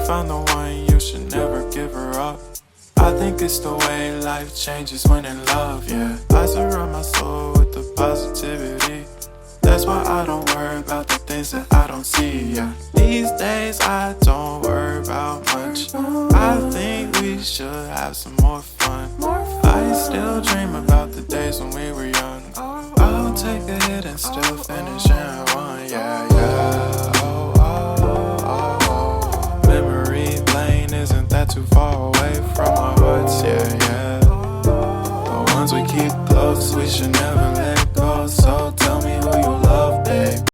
found the one, you should never give her up. I think it's the way life changes when in love, yeah. I surround my soul with the positivity. That's why I don't worry about the things that I don't see, yeah. These days I don't worry about much. I think we should have some more fun. I still dream about the days when we were young. I'll take a hit and still finish in one, yeah, yeah. Oh, oh, oh, oh. Memory lane isn't that too far away from our hearts, yeah, yeah. The ones we keep close, we should never let